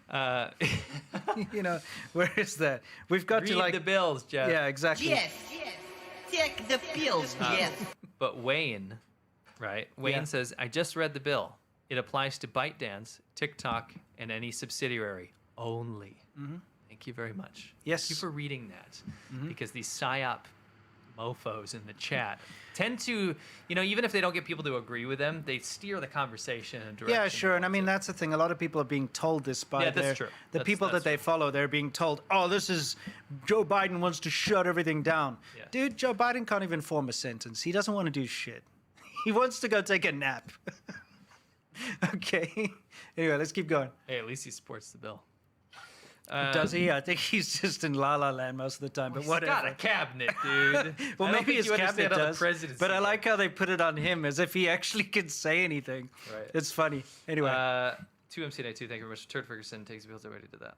You know, where is that? We've got read to like the bills, Jeff. Yeah, exactly. Jeff, check the pills, Jeff. But Wayne, right? Wayne Yeah. says, I just read the bill. It applies to ByteDance, TikTok, and any subsidiary only. Thank you very much. Yes. Thank you for reading that. Because these PSYOP mofos in the chat tend to, you know, even if they don't get people to agree with them, they steer the conversation in a direction. Yeah, sure. And I mean, that's the thing. A lot of people are being told this by Yeah, that's true. the That's- people that's that they follow. They're being told, "Oh, this is Joe Biden wants to shut everything down." Yes. Dude, Joe Biden can't even form a sentence. He doesn't want to do shit. He wants to go take a nap. Okay. Anyway, let's keep going. Hey, at least he supports the bill. Does he? I think he's just in La La Land most of the time. But He's whatever. got a cabinet, dude. Well, I don't maybe think his you understand cabinet how the does. presidency But I works. like how they put it on him as if he actually could say anything. Right. It's funny. Anyway. 2MCNA2, thank you very much. Turd Ferguson takes bills. I already did that.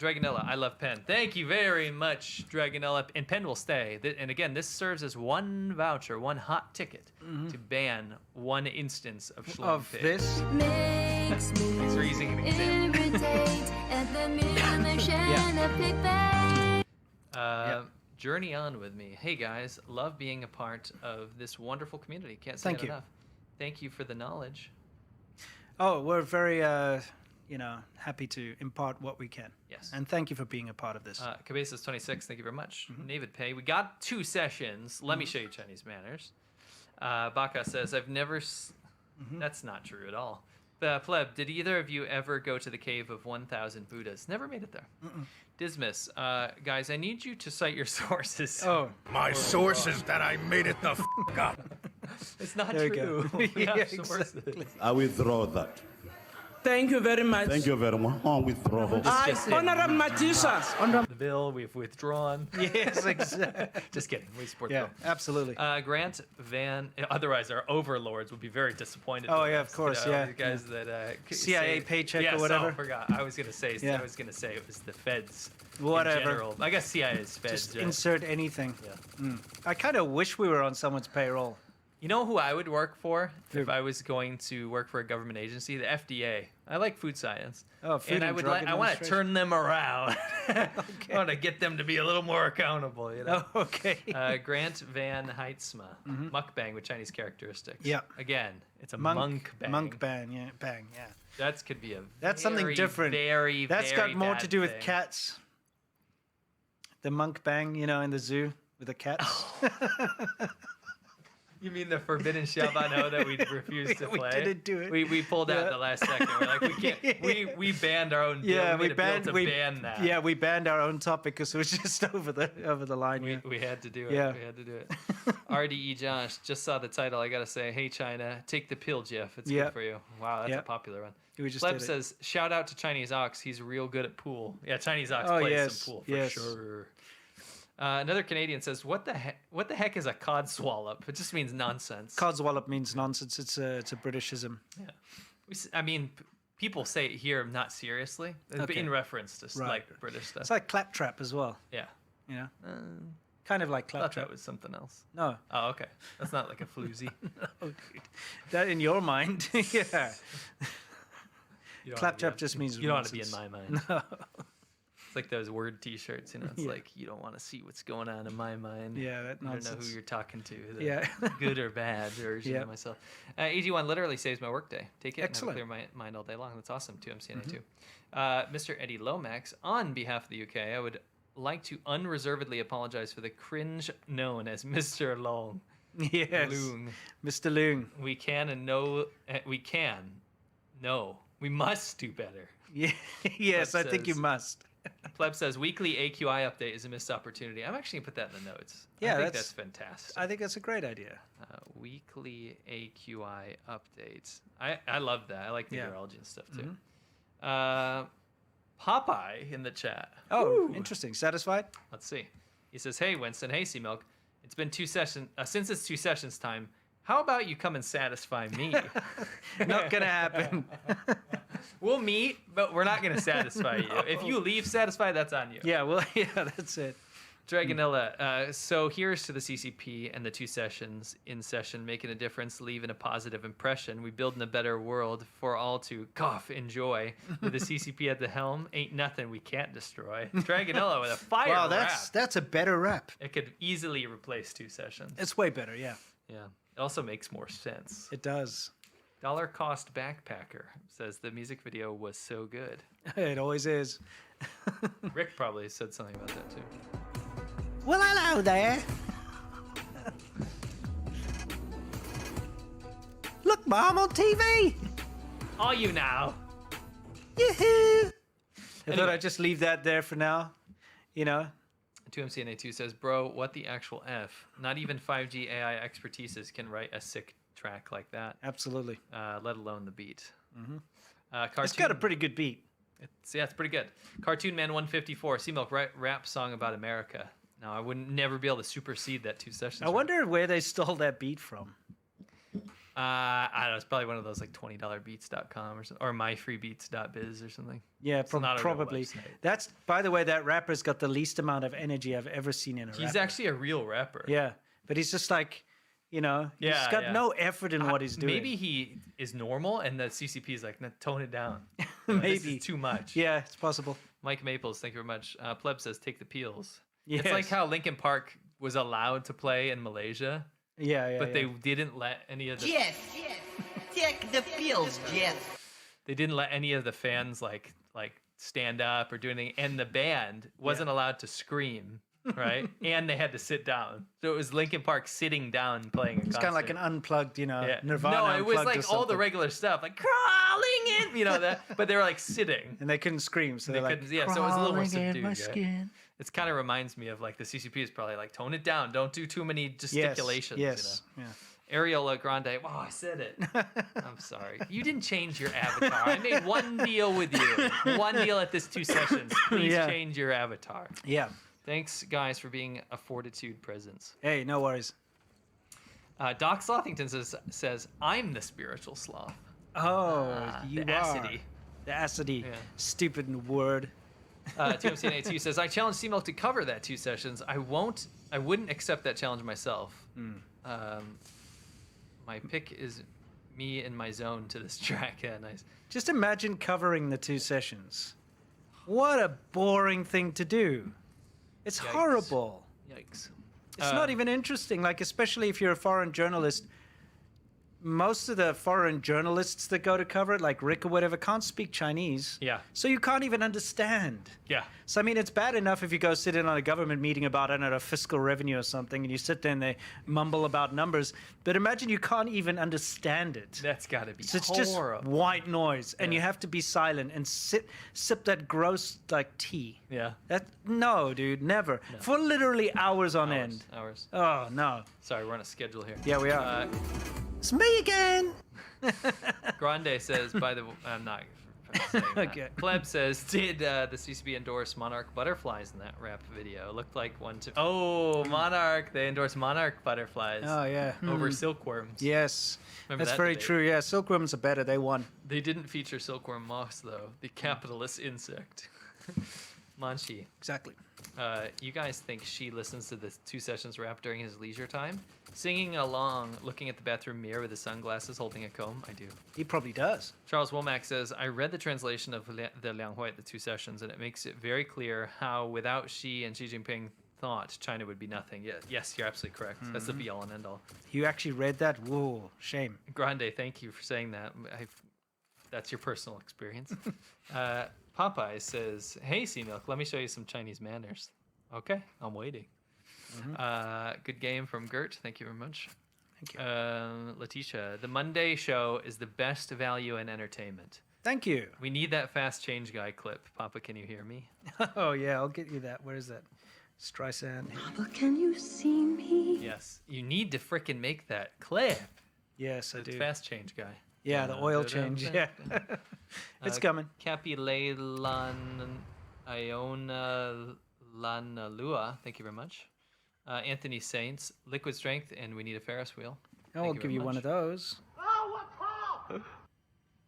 Dragonella, I love Penn. Thank you very much, Dragonella. And Penn will stay. And again, this serves as one voucher, one hot ticket to ban one instance of Schlong of Pig. this. Makes me So we're using an example. irritate at the mission of pig bang. Journey on with me. Hey guys, love being a part of this wonderful community. Can't say Thank it you. enough. Thank you for the knowledge. Oh, we're very, happy to impart what we can. Yes. And thank you for being a part of this. Cabezas 26, thank you very much. David Pay, we got 2 sessions. Let me show you Chinese manners. Baka says, I've never. That's not true at all. Pleb, did either of you ever go to the cave of 1,000 Buddhas? Never made it there. Dismiss, guys, I need you to cite your sources. Oh, My source is that I made it the f up. It's not there you true. go. We have Yeah, sources. exactly. I withdraw that. Thank you very much. Thank you very much. I withdraw. Honorable Matisa. The bill we've withdrawn. Yes, exactly. Just kidding. We support Yeah, the bill. absolutely. Grant Van, otherwise our overlords would be very disappointed. Oh, by yeah, this, of course, you know, yeah, The guys that CIA say- paycheck or yes, whatever. Oh, I forgot. I was gonna say. Yeah. I was gonna say it was the feds. Whatever. In general. I guess CIA is feds. Just right? insert anything. Yeah. I kind of wish we were on someone's payroll. You know who I would work for Who? if I was going to work for a government agency? The FDA. I like food science. Oh, Food and I and would Drug I want to Administration. turn them around. I want to get them to be a little more accountable. You know. Oh, okay. Grant Van Heitzma, mukbang with Chinese characteristics. Yeah. Again, it's a monk bang. Monk bang, yeah. Bang, yeah. That could be a. That's something very, different. Very, That's very got more bad to do with thing. cats. The monk bang, in the zoo with the cats. You mean the forbidden Shabano that we refused to play? We didn't do it. We pulled out at the last second. We're like, we can't. We banned our own. Yeah, we banned that. Yeah, we banned our own topic because it was just over the line. We had to do it. Yeah. We had to do it. RDE Josh just saw the title. I gotta say, hey China, take the pill, Jeff. It's good for you. Wow, that's a popular one. We just Pleb did it. says, shout out to Chinese Ox. He's real good at pool. Yeah, Chinese Ox Oh, plays yes, some pool for yes. sure. Another Canadian says, what the heck is a cod swallop? It just means nonsense. Codswallop means nonsense. It's a Britishism. Yeah. I mean, people say it here not seriously, but in reference to like British stuff. It's like claptrap as well. Yeah. Yeah. Kind of like I thought claptrap. that was something else. No. Oh, okay. That's not like a floozy. No, dude. That in your mind, yeah. You don't Claptrap wanna just means you don't want to be in nonsense. my mind. No. It's like those word T-shirts, you know. It's like you don't want to see what's going on in my mind. Yeah, that I don't know nonsense. who you're talking to. The Yeah. good or bad version of myself. AG1 literally saves my workday. Take it Excellent. and have a clear mind all day long. That's awesome. 2MCNA2. Mr. Eddie Lomax, on behalf of the UK, I would like to unreservedly apologize for the cringe known as Mr. Long. Yes. Loong. Mr. Loong. We must do better. Yeah. Yes, Pleb I think you says- must. Pleb says weekly AQI update is a missed opportunity. I'm actually gonna put that in the notes. Yeah, I think that's fantastic. I think that's a great idea. Weekly AQI updates. I love that. I like meteorology and stuff too. Popeye in the chat. Oh, Woo. interesting. Satisfied? Let's see. He says, "Hey Winston, hey Sea Milk. It's been 2 sessions since it's 2 sessions time. How about you come and satisfy me?" Not gonna happen. We'll meet, but we're not gonna satisfy you. If you leave satisfied, that's on you. Yeah, well, yeah, that's it. Dragonella, so here's to the CCP and the 2 sessions in session, making a difference, leaving a positive impression. We building a better world for all to enjoy. With the CCP at the helm, ain't nothing we can't destroy. Dragonella with a fire Wow, rap. that's a better rap. It could easily replace 2 sessions. It's way better, yeah. Yeah. It also makes more sense. It does. Dollar Cost Backpacker says the music video was so good. It always is. Rick probably said something about that too. Well, hello there. Look, Mom, on TV. Are you now? Yoo-hoo. I thought Anyway. I'd just leave that there for now. You know? 2MCNA2 says, bro, what the actual F? Not even 5G AI expertises can write a sick track like that. Absolutely. Let alone the beat. It's got a pretty good beat. It's pretty good. Cartoon Man 154, Sea-Milk rap song about America. Now, I wouldn't never be able to supersede that 2 sessions. I wonder where they stole that beat from. I don't know. It's probably one of those like $20beats.com or myfreebeats.biz or something. Yeah, It's not a real probably. website. That's, by the way, that rapper's got the least amount of energy I've ever seen in a rapper. He's actually a real rapper. Yeah, but he's just like, he's got no effort in what he's doing. Maybe he is normal and the CCP is like, "No, tone it down. Maybe. This is too much. Yeah, it's possible. Mike Maples, thank you very much. Pleb says, take the peels. Yes. It's like how Linkin Park was allowed to play in Malaysia, Yeah, but they didn't let any of the Jeff, take the pills, Jeff. they didn't let any of the fans like stand up or do anything, and the band wasn't allowed to scream, right? And they had to sit down. So it was Linkin Park sitting down playing. It's kind of like an unplugged, Nirvana. No, it was Unplugged or like all the something. regular stuff, like crawling in, that. But they were like sitting. And they couldn't scream, so They they're like, couldn't- yeah, so it was a little more "Crawling in subdued. my Right? skin." It kind of reminds me of like the CCP is probably like, tone it down, don't do too many Yes, gesticulations. yes, yeah. Ariola Grande. Oh, I said it. I'm sorry. You didn't change your avatar. I made one deal with you. One deal at this 2 sessions. Please Yeah. change your avatar. Yeah. Thanks, guys, for being a fortitude presence. Hey, no worries. Doc Slothington says, I'm the spiritual sloth. Oh, you the are. acidy. The acidy. Yeah. Stupid word. 2MCNA2 says, I challenge C-Milk to cover that 2 sessions. I wouldn't accept that challenge myself. My pick is me in my zone to this track. Yeah, nice. Just imagine covering the 2 sessions. What a boring thing to do. It's horrible. Yikes. It's not even interesting, like, especially if you're a foreign journalist. most of the foreign journalists that go to cover it, like Rick or whatever, can't speak Chinese. Yeah. So you can't even understand. Yeah. So, I mean, it's bad enough if you go sit in on a government meeting about, I don't know, fiscal revenue or something, and you sit there and they mumble about numbers. But imagine you can't even understand it. That's got to be So it's horrible. just white noise, and you have to be silent and sip that gross, like, tea. Yeah. No, dude, never. For literally hours on end. Hours. Oh, no. Sorry, we're on a schedule here. Yeah, we are. It's me again. Grande says, by the I'm not saying that. Okay. Pleb says, did the CCB endorse Monarch butterflies in that rap video? It looked like one to. Oh, Monarch. They endorsed Monarch butterflies. Oh, yeah. Over silkworms. Yes. Remember That's that very debate? true. Yeah, silkworms are better. They won. They didn't feature silkworm moths, though. The capitalist insect. Manchi. Exactly. You guys think she listens to the 2 sessions rap during his leisure time? Singing along, looking at the bathroom mirror with his sunglasses, holding a comb? I do. He probably does. Charles Womack says, I read the translation of the Liang Hui at the 2 sessions, and it makes it very clear how without Xi and Xi Jinping thought, China would be nothing. Yes, you're absolutely correct. That's the be-all and end-all. You actually read that? Whoa, shame. Grande, thank you for saying that. That's your personal experience. Popeye says, hey, C-Milk, let me show you some Chinese manners. Okay, I'm waiting. Good game from Gert. Thank you very much. Thank you. Letitia, the Monday show is the best value in entertainment. Thank you. We need that fast change guy clip. Papa, can you hear me? Oh, yeah, I'll get you that. Where is that? Streisand. Papa, can you see me? Yes. You need to frickin' make that clip. Yes, I do. Fast change guy. Yeah, the oil change. Yeah. It's coming. Capi Leilan Iona Lanalua. Thank you very much. Anthony Saints, Liquid Strength, and we need a Ferris wheel. I'll give you one of those.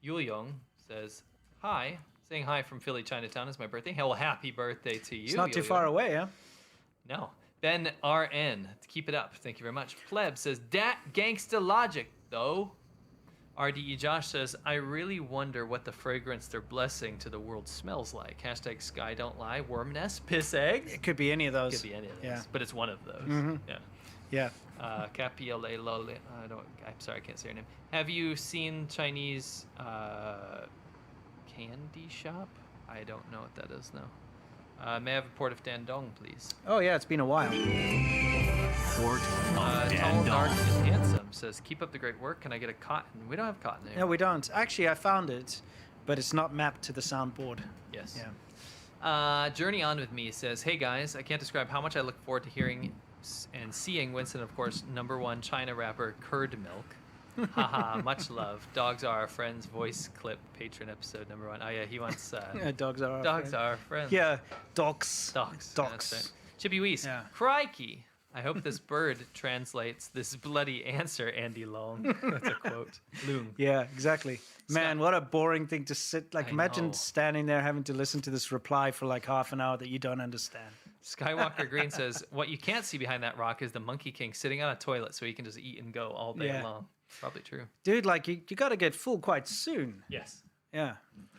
Yul Young says, hi. Saying hi from Philly, Chinatown is my birthday. Well, happy birthday to you. It's not too Yul far Young. away, huh? No. Ben RN, keep it up. Thank you very much. Pleb says, dat gangsta logic, though. RDE Josh says, I really wonder what the fragrance they're blessing to the world smells like. Hashtag Sky Don't Lie, Worm Nest, Piss Eggs. It could be any of those. Could be any of those. Yeah. But it's one of those. Yeah. Yeah. Capiole Loli. I'm sorry, I can't say your name. Have you seen Chinese candy shop? I don't know what that is now. May I have a port of Dandong, please? Oh, yeah, it's been a while. Tall, dark, and handsome says, keep up the great work. Can I get a cotton? We don't have cotton here. No, we don't. Actually, I found it, but it's not mapped to the soundboard. Yes. Yeah. Journey On With Me says, hey guys, I can't describe how much I look forward to hearing and seeing Winston, of course, #1 China rapper Curd Milk. Haha, much love. Dogs Are Our Friends voice clip patron episode #1. Oh yeah, he wants Yeah, dogs are our dogs friend. are our friends. Yeah, dogs. Dogs. Dogs. That's right. Chippy Weiss. Yeah. Crikey. I hope this bird translates this bloody answer, Andy Long. That's a quote. Loom. Yeah, exactly. Man, what a boring thing to sit. Like, I imagine know. standing there having to listen to this reply for like half an hour that you don't understand. Skywalker Green says, what you can't see behind that rock is the Monkey King sitting on a toilet so he can just eat and go all day Yeah. long. Probably true. Dude, like, you got to get full quite soon. Yes. Yeah.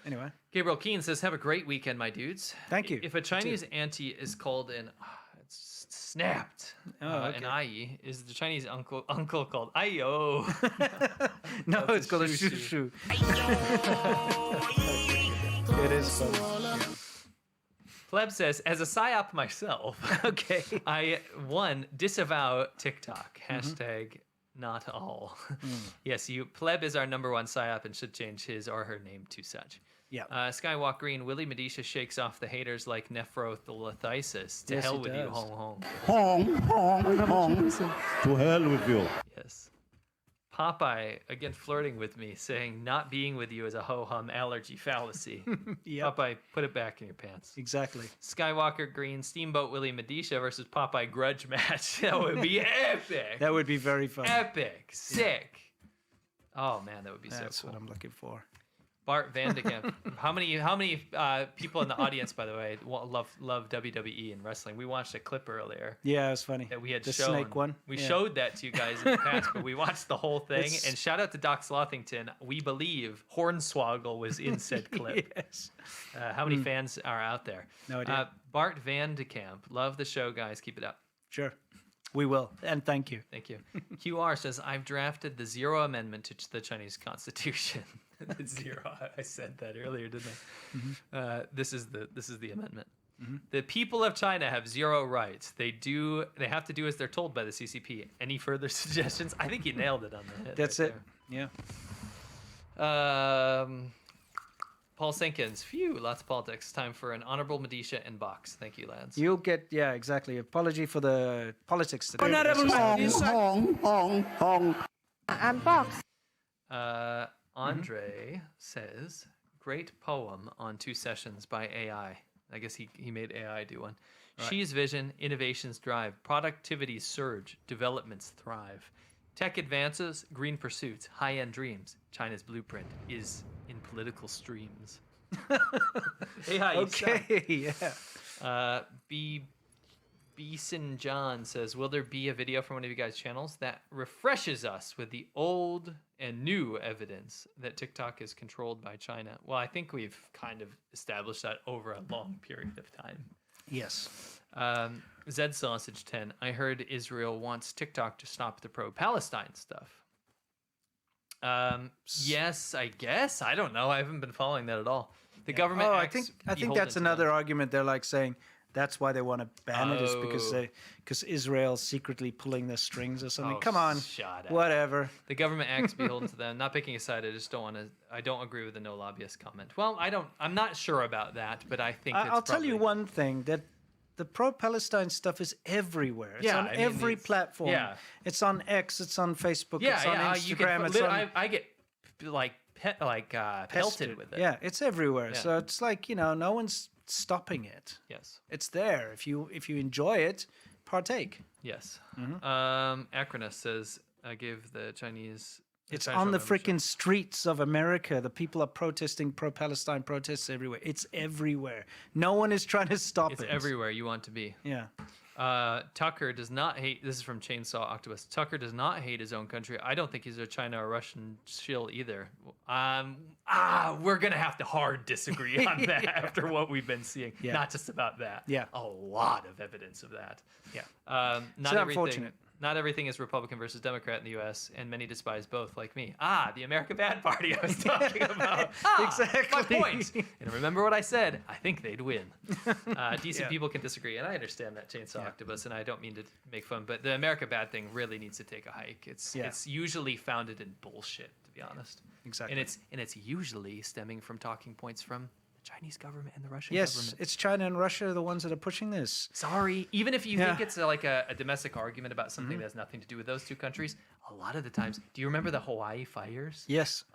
Anyway. Gabriel Keane says, have a great weekend, my dudes. Thank you. If a Chinese auntie is called an... it's snapped. okay. An ai, is the Chinese uncle called ayo? No, That's it's called a shoo-shoo. shoo-shoo. It is fun. Pleb says, as a psyop myself, Okay. I, one, disavow TikTok. Hashtag not all. Yes, Pleb is our #1 psyop and should change his or her name to such. Yeah. Skywalk Green, Willie Medisha shakes off the haters like nephrolithiasis. To Yes, hell he with you, does. hong hong. Hong, hong, hong. To hell with you. Yes. Popeye, again flirting with me, saying not being with you is a ho-hum allergy fallacy. Yep. Popeye, put it back in your pants. Exactly. Skywalker Green, Steamboat Willie Medisha versus Popeye grudge match. That would be epic. That would be very fun. Epic. Sick. Oh man, that would be That's so cool. what I'm looking for. Bart Vandekamp. How many people in the audience, by the way, love WWE and wrestling? We watched a clip earlier Yeah, it was funny. that we had the shown. snake one. We Yeah. showed that to you guys in the past, but we watched the whole thing. It's- And shout out to Doc Slothington. We believe Hornswoggle was in said clip. Yes. How many fans are out there? No idea. Bart Vandekamp. Love the show, guys. Keep it up. Sure. we will. And thank you. Thank you. QR says, I've drafted the 0 amendment to the Chinese Constitution. The 0. I said that earlier, didn't I? This is the amendment. The people of China have 0 rights. They have to do as they're told by the CCP. Any further suggestions? I think you nailed it on the head. That's right it. Yeah. there. Paul Sinkins. Phew, lots of politics. Time for an honorable Medisha and box. Thank you, lads. You'll get, exactly. Apology for the politics today. Honorable Madisha. And box. Andre says, great poem on 2 sessions by AI. I guess he made AI do one. Right. Xi's vision, innovations drive, productivity surge, developments thrive. Tech advances, green pursuits, high-end dreams. China's blueprint is in political streams. AI. Okay, yeah. Beeson John says, will there be a video from one of you guys' channels that refreshes us with the old and new evidence that TikTok is controlled by China? Well, I think we've kind of established that over a long period of time. Yes. Zed Sausage 10, I heard Israel wants TikTok to stop the pro-Palestine stuff. Yes, I guess. I don't know. I haven't been following that at all. The government. I think that's another argument. They're like saying that's why they want to ban it is because Israel's secretly pulling the strings or something. Come on, whatever. The government acts beholden to them. Not picking a side. I just don't want to. I don't agree with the no lobbyist comment. Well, I'm not sure about that, but I think I'll tell you one thing that. The pro-Palestine stuff is everywhere. It's on every platform. Yeah. It's on X. It's on Facebook. It's on Instagram. I get pelted with it. Yeah, it's everywhere. Yeah. So it's like no one's stopping it. Yes, it's there. If you enjoy it, partake. Yes. Acronis says, I give the Chinese. It's on the freaking streets of America. The people are protesting pro-Palestine protests everywhere. It's everywhere. No one is trying to stop it. It's everywhere you want to be. Yeah. Tucker does not hate. This is from Chainsaw Octopus. Tucker does not hate his own country. I don't think he's a China or Russian shill either. We're gonna have to hard disagree on that after what we've been seeing. Yeah. Not just about that. Yeah. A lot of evidence of that. Yeah. Not unfortunate. Not everything is Republican versus Democrat in the U.S., and many despise both, like me. The America Bad Party I was talking about. Exactly. My point. And remember what I said. I think they'd win. Decent people can disagree, and I understand that, Chainsaw Octopus, and I don't mean to make fun, but the America Bad thing really needs to take a hike. It's usually founded in bullshit, to be honest. Exactly. And it's usually stemming from talking points from Chinese government and the Russian government. Yes, it's China and Russia are the ones that are pushing this. Sorry. Even if you think it's like a domestic argument about something that has nothing to do with those two countries, a lot of the times, do you remember the Hawaii fires? Yes.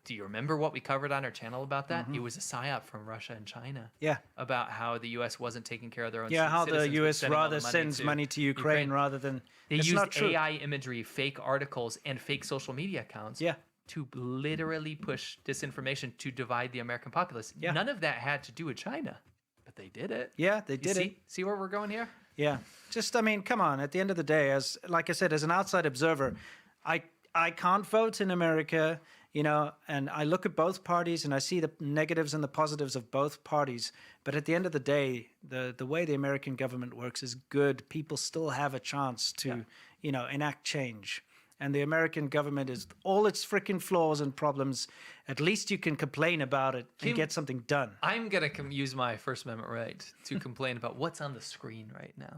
Do you remember what we covered on our channel about that? It was a psyop from Russia and China. Yeah. About how the U.S. wasn't taking care of their own citizens. Yeah, how the U.S. rather money sends money to Ukraine rather than... They used AI imagery, fake articles, and fake social media accounts. Yeah. To literally push disinformation to divide the American populace. Yeah. None of that had to do with China, but they did it. Yeah, they did it. See where we're going here? Yeah. Just, I mean, come on. At the end of the day, like I said, as an outside observer, I can't vote in America, and I look at both parties and I see the negatives and the positives of both parties. But at the end of the day, the way the American government works is good. People still have a chance to, enact change. And the American government is all its freaking flaws and problems. At least you can complain about it and get something done. I'm going to use my First Amendment right to complain about what's on the screen right now.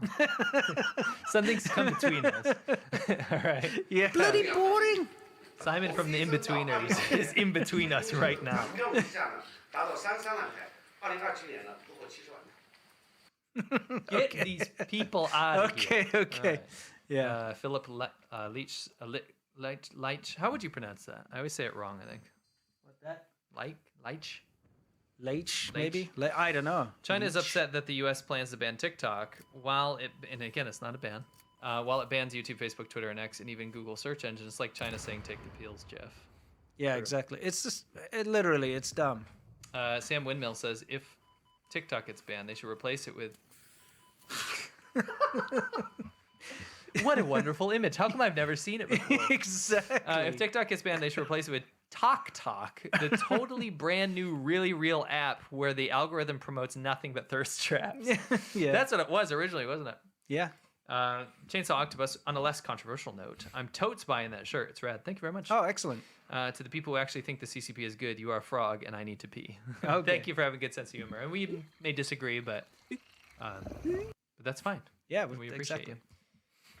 Something's come between us. All right. Yeah. Bloody boring. Simon from the In-Betweeners is in between us right now. Get these people out of here. Okay. Right. Yeah. Philip Leach. How would you pronounce that? I always say it wrong, I think. What's that? Leach, maybe? I don't know. China is upset that the U.S. plans to ban TikTok and again, it's not a ban, while it bans YouTube, Facebook, Twitter, and X, and even Google search engines. It's like China saying, take the pills, Jeff. Yeah, exactly. It's just, literally, it's dumb. Sam Windmill says, if TikTok gets banned, they should replace it with... What a wonderful image. How come I've never seen it before? Exactly. If TikTok gets banned, they should replace it with Talk, the totally brand new, really real app where the algorithm promotes nothing but thirst traps. Yeah. That's what it was originally, wasn't it? Yeah. Chainsaw Octopus, on a less controversial note, I'm totes buying that shirt. It's rad. Thank you very much. Oh, excellent. To the people who actually think the CCP is good, you are a frog and I need to pee. Okay. Thank you for having a good sense of humor. And we may disagree, but that's fine. Yeah, we appreciate exactly. you.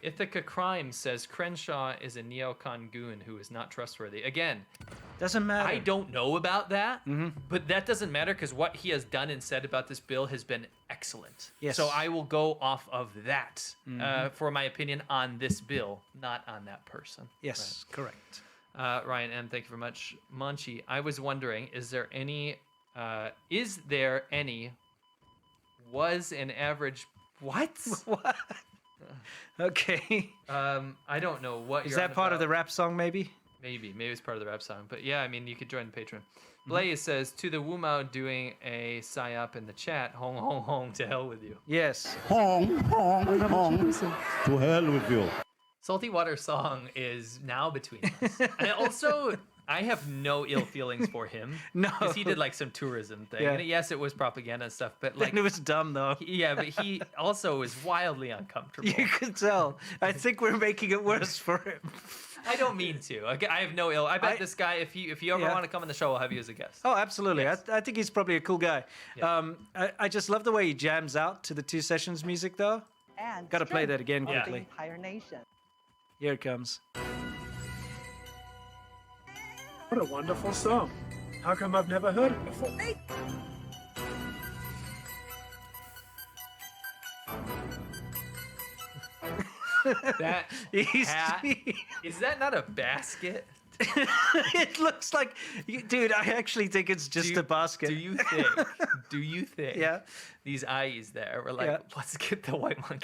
Ithaca Crime says Crenshaw is a neocon goon who is not trustworthy. Again, Doesn't matter. I don't know about that, but that doesn't matter because what he has done and said about this bill has been excellent. Yes. So I will go off of that for my opinion on this bill, not on that person. Yes, correct. Ryan M., thank you very much. Monchi, I was wondering, was an average, what? What? Okay. I don't know what Is you're that on part of the about. rap song, maybe? Maybe it's part of the rap song. But yeah, I mean, you could join the Patreon. Blaze says, to the Wumao doing a psyop in the chat, hong, hong, hong, to hell with you. Yes. Hong, hong, hong. To hell with you. Salty Water Song is now between us. And also, I have no ill feelings for him. No. Because he did like some tourism thing. Yeah. And yes, it was propaganda and stuff, but like, And it was dumb, though. yeah, but he also was wildly uncomfortable. You could tell. I think we're making it worse for him. I don't mean to. I have no ill. I bet this guy, if you ever Yeah. want to come on the show, I'll have you as a guest. Oh, absolutely. Yes. I think he's probably a cool guy. Yeah. I just love the way he jams out to the 2 Sessions music, though. And Got to play that again Yeah. quickly. entire nation. Here it comes. What a wonderful song. How come I've never heard it before? That He's- hat, is that not a basket? It looks like, dude, I actually think it's just a basket. Do you think Yeah. these eyes there were like, Yeah. let's get the white monkey